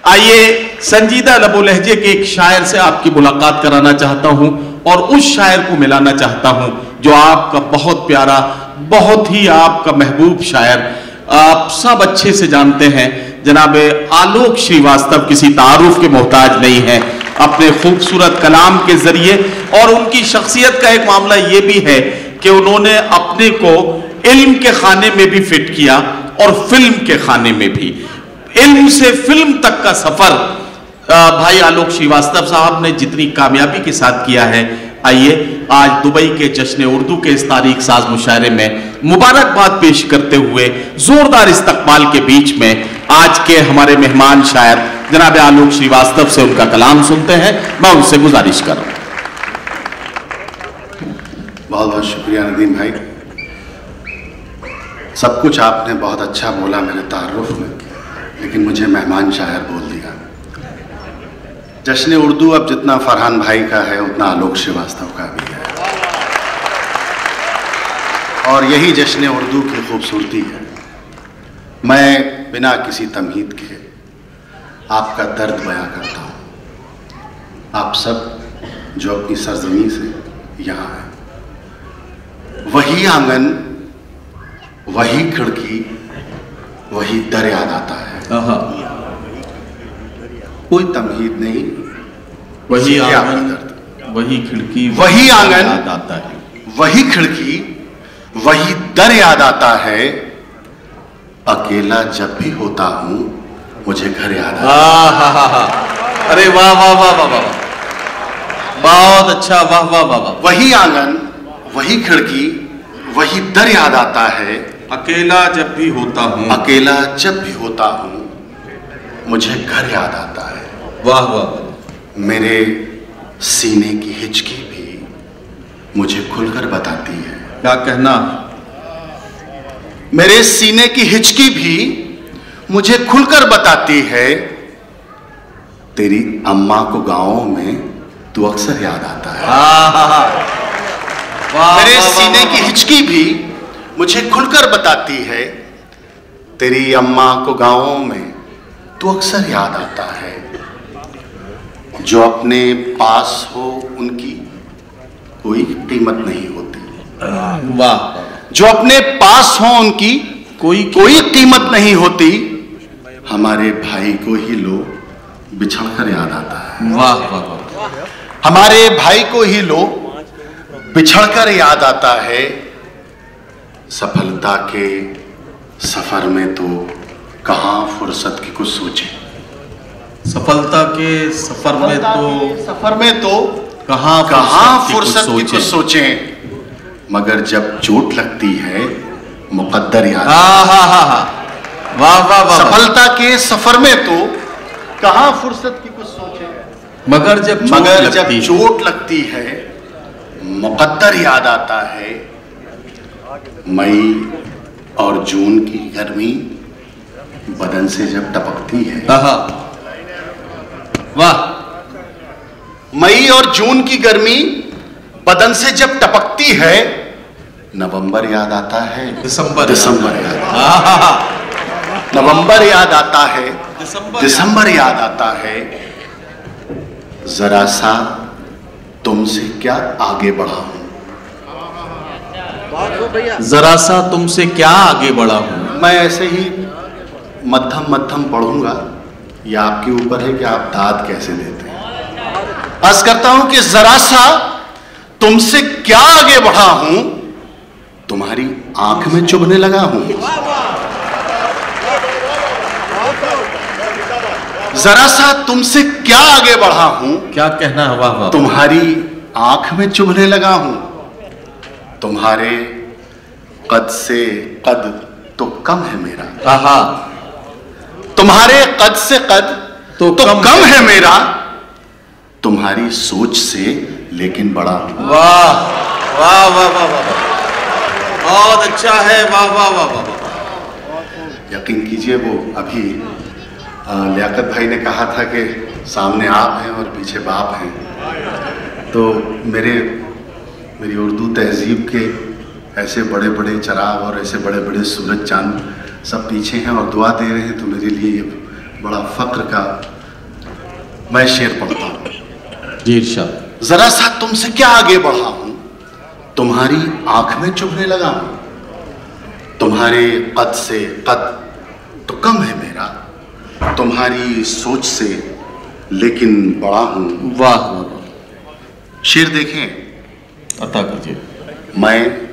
आइए संजीदा लबो लहजे के एक शायर से आपकी मुलाकात कराना चाहता हूं और उस शायर को मिलाना चाहता हूं जो आपका बहुत प्यारा, बहुत ही आपका महबूब शायर, आप सब अच्छे से जानते हैं। जनाब आलोक श्रीवास्तव किसी तारुफ के मोहताज नहीं है। अपने खूबसूरत कलाम के जरिए और उनकी शख्सियत का एक मामला ये भी है कि उन्होंने अपने को इल्म के खाने में भी फिट किया और फिल्म के खाने में भी। इल्म से फिल्म तक का सफर भाई आलोक श्रीवास्तव साहब ने जितनी कामयाबी के साथ किया है, आइए आज दुबई के जश्न उर्दू के इस तारीख साज मुशायरे में मुबारकबाद पेश करते हुए जोरदार इस्तकबाल के बीच में आज के हमारे मेहमान शायर जनाब आलोक श्रीवास्तव से उनका कलाम सुनते हैं। मैं उनसे गुजारिश कर रहा हूं। बहुत बहुत शुक्रिया नदीम भाई, सब कुछ आपने बहुत अच्छा बोला मेरे तारुफ में, लेकिन मुझे मेहमान शायर बोल दिया। जश्न उर्दू अब जितना फरहान भाई का है उतना आलोक श्रीवास्तव का भी है, और यही जश्न उर्दू की खूबसूरती है। मैं बिना किसी तमहीद के आपका दर्द बयां करता हूँ। आप सब जो अपनी सरजमी से यहाँ हैं, वही आंगन, वही खिड़की, वही दर याद आता है। कोई तमहीद नहीं, वही आंगन, वही खिड़की, वही आंगन याद आता है, वही खिड़की, वही दर याद आता है। अकेला जब भी होता हूं मुझे घर याद आता है। अरे वाह वाह वाह वाह वाह, बहुत अच्छा, वाह वाह वाह वाह। वही आंगन, वही खिड़की, वही दर याद आता है। अकेला जब भी होता हूं, अकेला जब भी होता हूं मुझे घर याद आता है। वाह वाह। मेरे सीने की हिचकी भी मुझे खुलकर बताती है। क्या कहना? मेरे सीने की हिचकी भी मुझे खुलकर बताती है। तेरी अम्मा को गांव में तू अक्सर याद आता है। मेरे सीने की हिचकी भी मुझे खुलकर बताती है। तेरी अम्मा को गांव में तो अक्सर याद आता है। जो अपने पास हो उनकी कोई कीमत नहीं होती। वाह। जो अपने पास हो उनकी कोई कीमत नहीं होती। हमारे भाई को ही लो बिछड़कर याद आता है। वाह वाह वाह। हमारे भाई को ही लो बिछड़कर याद आता है। सफलता के सफर में तो कहां फुर्सत की कुछ सोचे। सफलता के सफर में तो कहां फुर्सत की कुछ सोचे। मगर जब चोट लगती है मुकद्दर याद। वाह वाह वाह। सफलता के सफर में तो कहां फुर्सत की कुछ सोचे। मगर जब चोट लगती है मुकद्दर याद आता है। मई और जून की गर्मी बदन से जब टपकती है। वाह। मई और जून की गर्मी बदन से जब टपकती है। नवंबर याद आता है। दिसंबर याद आता है। नवंबर याद आता है। दिसंबर याद आता है। जरा सा तुमसे क्या आगे बढ़ा हूं। जरा सा तुमसे क्या आगे बढ़ा हूं। मैं ऐसे ही मध्यम मध्यम पढ़ूंगा, या आपके ऊपर है कि आप दाद कैसे देते हैं। अर्ज करता हूं कि जरा सा तुमसे क्या आगे बढ़ा हूं। तुम्हारी आंख में चुभने लगा हूं। जरा सा तुमसे क्या आगे बढ़ा हूं। क्या कहना है? वाह वाह। तुम्हारी आंख में चुभने लगा हूं। तुम्हारे कद से कद तो कम है मेरा। तुम्हारे कद से कद तो कम है मेरा। तुम्हारी सोच से लेकिन बड़ा हूं। वाह वाह वाह वाह वाह, बहुत अच्छा है। वाह वाह वाह वाह। यकीन कीजिए, वो अभी लियाकत भाई ने कहा था कि सामने आप हैं और पीछे बाप हैं, तो मेरी उर्दू तहजीब के ऐसे बड़े बड़े चराग और ऐसे बड़े बड़े सूरज चांद सब पीछे हैं और दुआ दे रहे हैं, तो मेरे लिए ये बड़ा फ़ख्र का मैं शेर पढ़ता हूं। जी इरशाद। जरा सा तुमसे क्या आगे बढ़ा हूं, तुम्हारी आंख में चुभने लगा हूं। तुम्हारे कद से कद तो कम है मेरा, तुम्हारी सोच से लेकिन बड़ा हूं। वाह वाह वाह। शेर देखें, अता कीजिए। मैं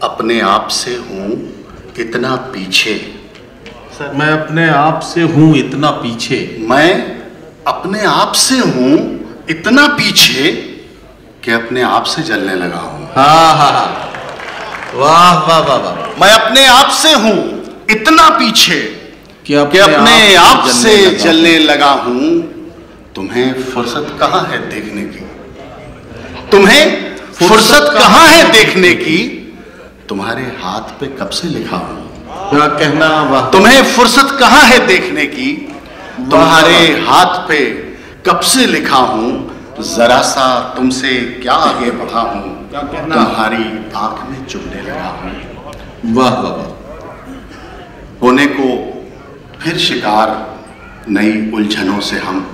अपने आप से हूं इतना पीछे। सर, मैं अपने आप से हूं इतना पीछे। मैं अपने आप से हूं इतना पीछे कि अपने आप से जलने लगा हूं। हाँ हाँ हाँ, वाह वाह वाह वाह। मैं अपने आप से हूं इतना पीछे कि अपने आप से जलने लगा हूं। तुम्हें फुर्सत कहां है देखने की, तुम्हें फुर्सत कहां है देखने की। तुम्हारे हाथ पे कब से लिखा हूं। क्या कहना, वाह। तुम्हें फुर्सत कहां है देखने की, तुम्हारे हाथ पे कब से लिखा हूं। जरा सा तुमसे क्या आगे बढ़ा हूं, क्या कहना, तुम्हारी आंख में चुभने लगा हूं। वाह वाह वाह। होने को फिर शिकार नई उलझनों से हम,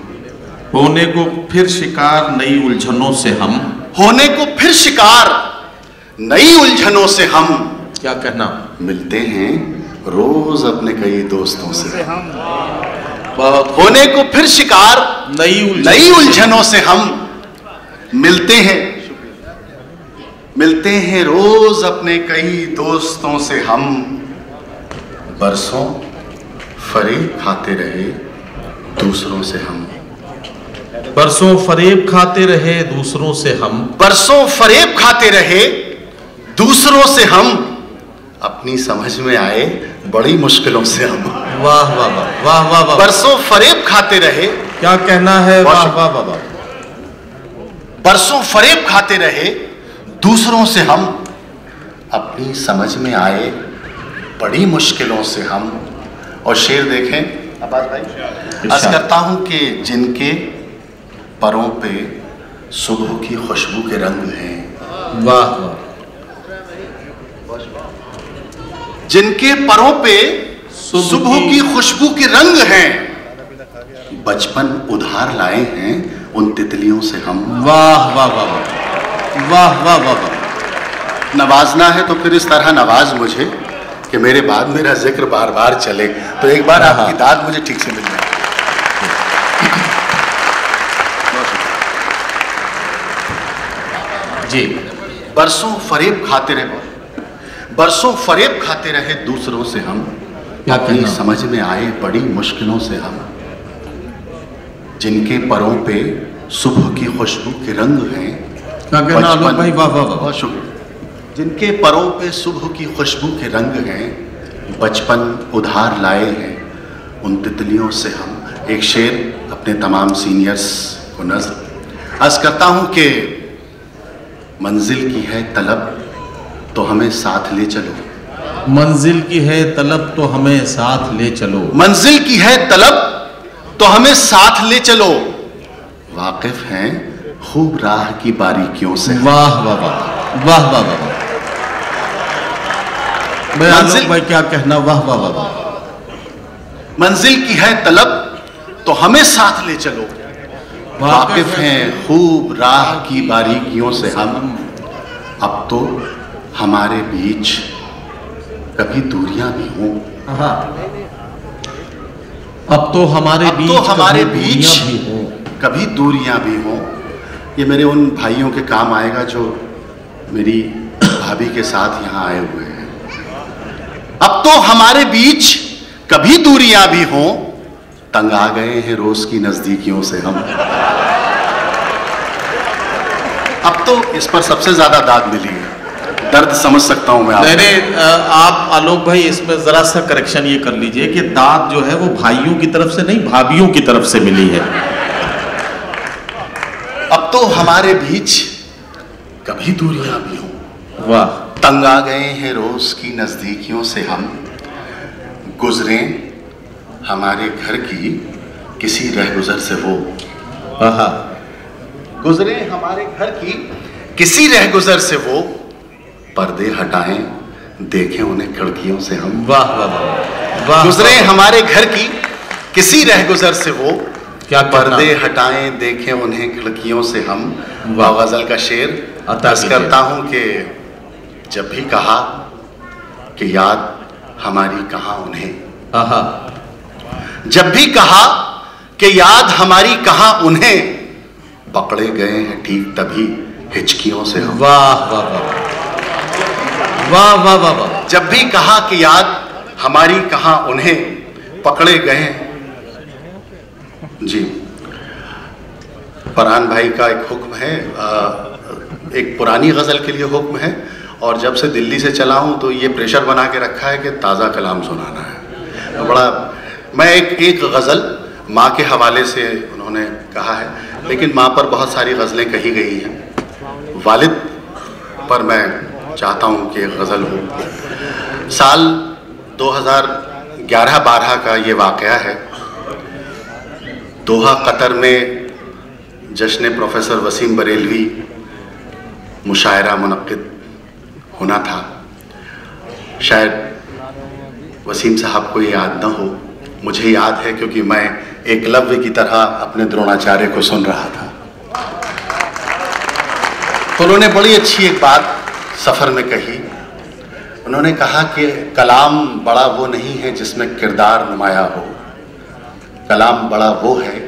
होने को फिर शिकार नई उलझनों से हम, होने को फिर शिकार नई उलझनों से हम। क्या कहना, मिलते हैं रोज अपने कई दोस्तों से हम। बहुत। होने को फिर शिकार नई उलझनों से हम मिलते हैं रोज अपने कई दोस्तों से हम। बरसों फरेब खाते रहे दूसरों से हम, बरसों फरेब खाते रहे दूसरों से हम, बरसों फरेब खाते रहे दूसरों से हम। अपनी समझ में आए बड़ी मुश्किलों से हम। वाह वाह वाह वाह वाह वाह। बरसों फरेब खाते रहे, क्या कहना है, वाह वाह वाह वाह। बरसों फरेब खाते रहे दूसरों से हम। अपनी समझ में आए बड़ी मुश्किलों से हम। और शेर देखें अब्बास भाई, अर्ज करता हूं कि जिनके परों पे सुबह की खुशबू के रंग हैं। वाह वाह। जिनके परों पे सुबह की खुशबू के रंग हैं, बचपन उधार लाए हैं उन तितलियों से हम। वाह वाह वाह वाह वाह वाह वाह वाह। नवाजना है तो फिर इस तरह नवाज मुझे कि मेरे बाद मेरा जिक्र बार बार चले, तो एक बार आपकी दाद मुझे ठीक से मिल जाए। जी। बरसों फरेब खाते रहे, बरसों फरेब खाते रहे दूसरों से हम। अपनी समझ में आए बड़ी मुश्किलों से हम। जिनके परों पे सुबह की खुशबू के रंग हैं। क्या कहना आलोक भाई, वाह वाह वाह। बहुत शुक्रिया। जिनके परों पे सुबह की खुशबू के रंग हैं, बचपन उधार लाए हैं उन तितलियों से हम। एक शेर अपने तमाम सीनियर्स को नज़्म अर्ज करता हूं कि मंजिल की है तलब तो हमें साथ ले चलो। मंजिल की है तलब तो हमें साथ ले चलो। मंजिल की है तलब तो हमें साथ ले चलो। वाकिफ हैं खूब राह की बारीकियों से। वाह वाह वाह वाह वाह वाह। आलोक भाई क्या कहना, वाह वाह वाह वाह। मंजिल की है तलब तो हमें साथ ले चलो। वाकिफ हैं खूब राह की बारीकियों से हम। अब तो हमारे बीच कभी दूरियां भी हों। अब तो हमारे बीच भी हों, कभी दूरियां भी हों। ये मेरे उन भाइयों के काम आएगा जो मेरी भाभी के साथ यहाँ आए हुए हैं। अब तो हमारे बीच कभी दूरियां भी हों, तंग आ गए हैं रोज की नजदीकियों से हम। अब तो इस पर सबसे ज्यादा दाद मिली है, दर्द समझ सकता हूं मैं। आप आलोक भाई इसमें जरा सा करेक्शन ये कर लीजिए कि दाद जो है वो भाइयों की तरफ से नहीं, भाभियों की तरफ से मिली है। अब तो हमारे बीच कभी दूरियां भी हों, वाह। तंग आ गए हैं रोज की नजदीकियों से हम। गुजरे हमारे घर की किसी रहगुजर से वो। गुजरे हमारे घर की किसी रहगुजर से वो। पर्दे हटाएं देखें उन्हें खिड़कियों से हम। वाह वाह वाह। गुजरे हमारे घर की किसी रहगुजर से वो। क्या पर्दे हटाएं देखें उन्हें खिड़कियों से हम, वह गजल का शेर अर्ज करता हूं कि जब भी कहा कि याद हमारी कहां उन्हें, जब भी कहा कि याद हमारी कहां उन्हें, पकड़े गए हैं ठीक तभी हिचकियों से हम। वाह वाह वाह वाह वाह वाह वाह। जब भी कहा कि याद हमारी कहां उन्हें, पकड़े गए हैं। जी, फरहान भाई का एक हुक्म है, एक पुरानी गजल के लिए हुक्म है, और जब से दिल्ली से चला हूं तो ये प्रेशर बना के रखा है कि ताज़ा कलाम सुनाना है। तो बड़ा मैं एक गज़ल माँ के हवाले से उन्होंने कहा है, लेकिन माँ पर बहुत सारी गज़लें कही गई हैं, वालिद पर मैं चाहता हूँ कि एक गज़ल हो। साल 2011-12 का ये वाक़या है। दोहा कतर में जश्न प्रोफेसर वसीम बरेलवी मुशायरा मुनक्किद होना था। शायद वसीम साहब को ये याद न हो, मुझे याद है क्योंकि मैं एकलव्य की तरह अपने द्रोणाचार्य को सुन रहा था। तो उन्होंने बड़ी अच्छी एक बात सफ़र में कही। उन्होंने कहा कि कलाम बड़ा वो नहीं है जिसमें किरदार नुमाया हो, कलाम बड़ा वो है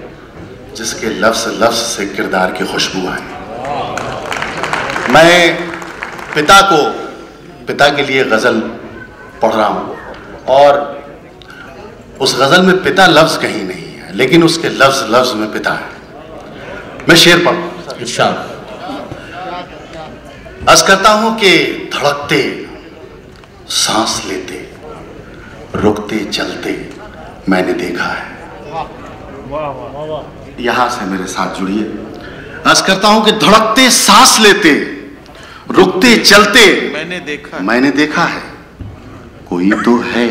जिसके लफ्ज़ लफ्ज़ से किरदार की खुशबू आए। मैं पिता के लिए गज़ल पढ़ रहा हूँ, और उस गज़ल में पिता लफ्ज़ कहीं नहीं है, लेकिन उसके लफ्ज़ लफ्ज़ में पिता है। मैं शेर पढ़ूँ। अर्ज़ करता हूँ कि धड़कते सांस लेते रुकते चलते मैंने देखा है। यहां से मेरे साथ जुड़िए। अर्ज़ करता हूं कि धड़कते सांस लेते रुकते चलते मैंने देखा है। कोई तो है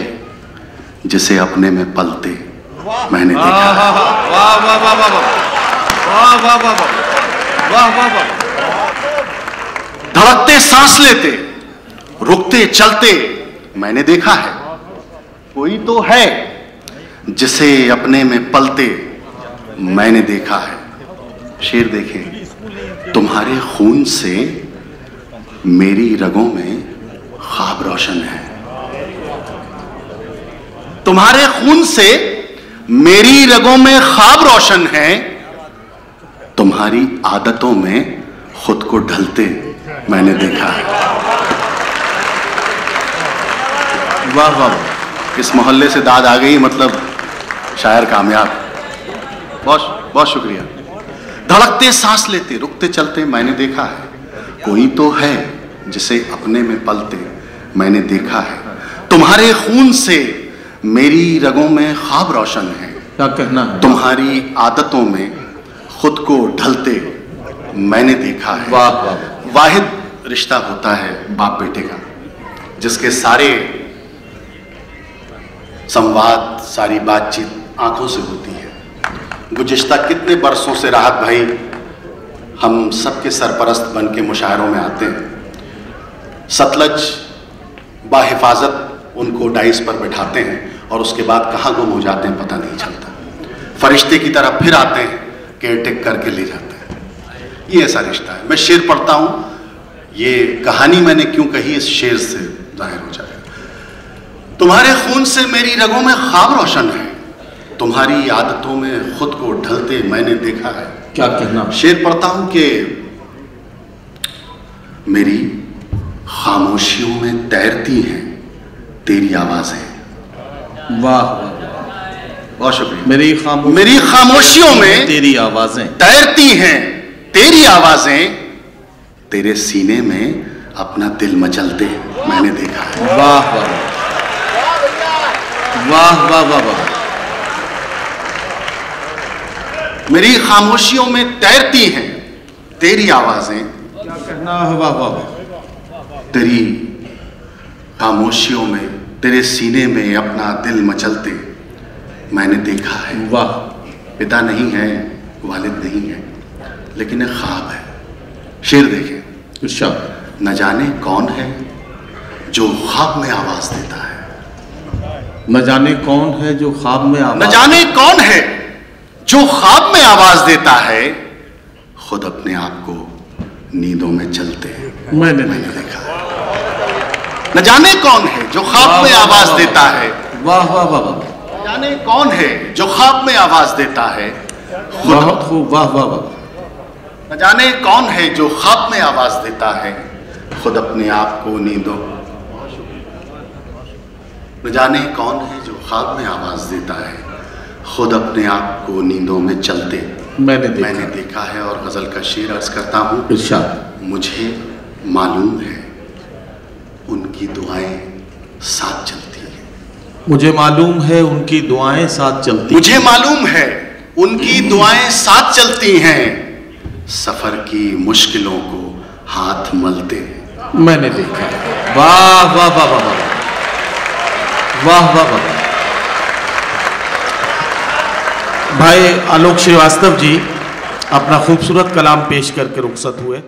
जिसे अपने में पलते मैंने देखा है। वाह वाह वाह वाह वाह वाह वाह वाह वाह वाह। धड़कते सांस लेते रुकते चलते मैंने देखा है। कोई तो है जिसे अपने में पलते मैंने देखा है। शेर देखें। तुम्हारे खून से मेरी रगों में ख्वाब रोशन है। तुम्हारे खून से मेरी रगों में ख्वाब रोशन है। तुम्हारी आदतों में खुद को ढलते मैंने देखा है। वाह वाह, इस मोहल्ले से दाद आ गई, मतलब शायर कामयाब। बहुत बहुत शुक्रिया। धड़कते सांस लेते रुकते चलते मैंने देखा है। कोई तो है जिसे अपने में पलते मैंने देखा है। तुम्हारे खून से मेरी रगों में ख्वाब रोशन है। क्या कहना है? तुम्हारी आदतों में खुद को ढलते मैंने देखा है। वाह वाह। वाहिद रिश्ता होता है बाप बेटे का, जिसके सारे संवाद सारी बातचीत आंखों से होती है। गुज़िश्ता कितने बरसों से राहत भाई हम सबके सरपरस्त बन के मुशायरों में आते हैं। सतलज बाहिफाजत उनको डाइस पर बैठाते हैं और उसके बाद कहाँ गुम हो जाते हैं पता नहीं चलता। फरिश्ते की तरह फिर आते हैं, केयरटेक करके ले जाते हैं। ये ऐसा रिश्ता है। मैं शेर पढ़ता हूँ। ये कहानी मैंने क्यों कही इस शेर से जाहिर हो जाएगा। तुम्हारे खून से मेरी रगों में ख्वाब रोशन है। तुम्हारी आदतों में खुद को ढलते मैंने देखा है। क्या कहना? शेर पढ़ता हूं कि मेरी खामोशियों में तैरती हैं तेरी आवाजें। वाह, बहुत शुक्रिया। मेरी खामोशियों में तेरी आवाजें तैरती हैं तेरी आवाजें। तेरे सीने में अपना दिल मचलते मैंने देखा है। वाह वाह वाह वाह वाह वाह। मेरी खामोशियों में तैरती हैं तेरी आवाजें। क्या कहना है? वाह वाह। तेरी खामोशियों में तेरे सीने में अपना दिल मचलते मैंने देखा है। वाह। पिता नहीं है, वालिद नहीं है, लेकिन एक ख्वाब है। शेर देखें। न जाने कौन है जो ख्वाब में आवाज देता है। न जाने कौन है जो ख्वाब में आवाज। न जाने कौन है जो ख्वाब में आवाज देता है खुद अपने आप को नींदों में चलते हैं। मैंने देखा। न जाने कौन है जो ख्वाब में आवाज देता है। वाह वाह वाह वाह। न जाने कौन है जो ख्वाब में आवाज देता है। बहुत खूब, वाह वाह वाह। न जाने कौन है जो ख्वाब में आवाज देता है खुद अपने आप को नींदों। न जाने कौन है जो ख्वाब में आवाज देता है खुद अपने आप को नींदों में चलते। मैंने देखा है। और गजल का शेर अर्ज करता हूं। इरशाद। मुझे मालूम है उनकी दुआएं साथ चलती हैं। मुझे मालूम है उनकी दुआएं साथ चलती। मुझे मालूम है उनकी दुआएं साथ चलती हैं। सफर की मुश्किलों को हाथ मलते। मैंने देखा। वाह वाह वाह वाह वाह वाह वाह वाह। भाई आलोक श्रीवास्तव जी अपना खूबसूरत कलाम पेश करके रुखसत हुए।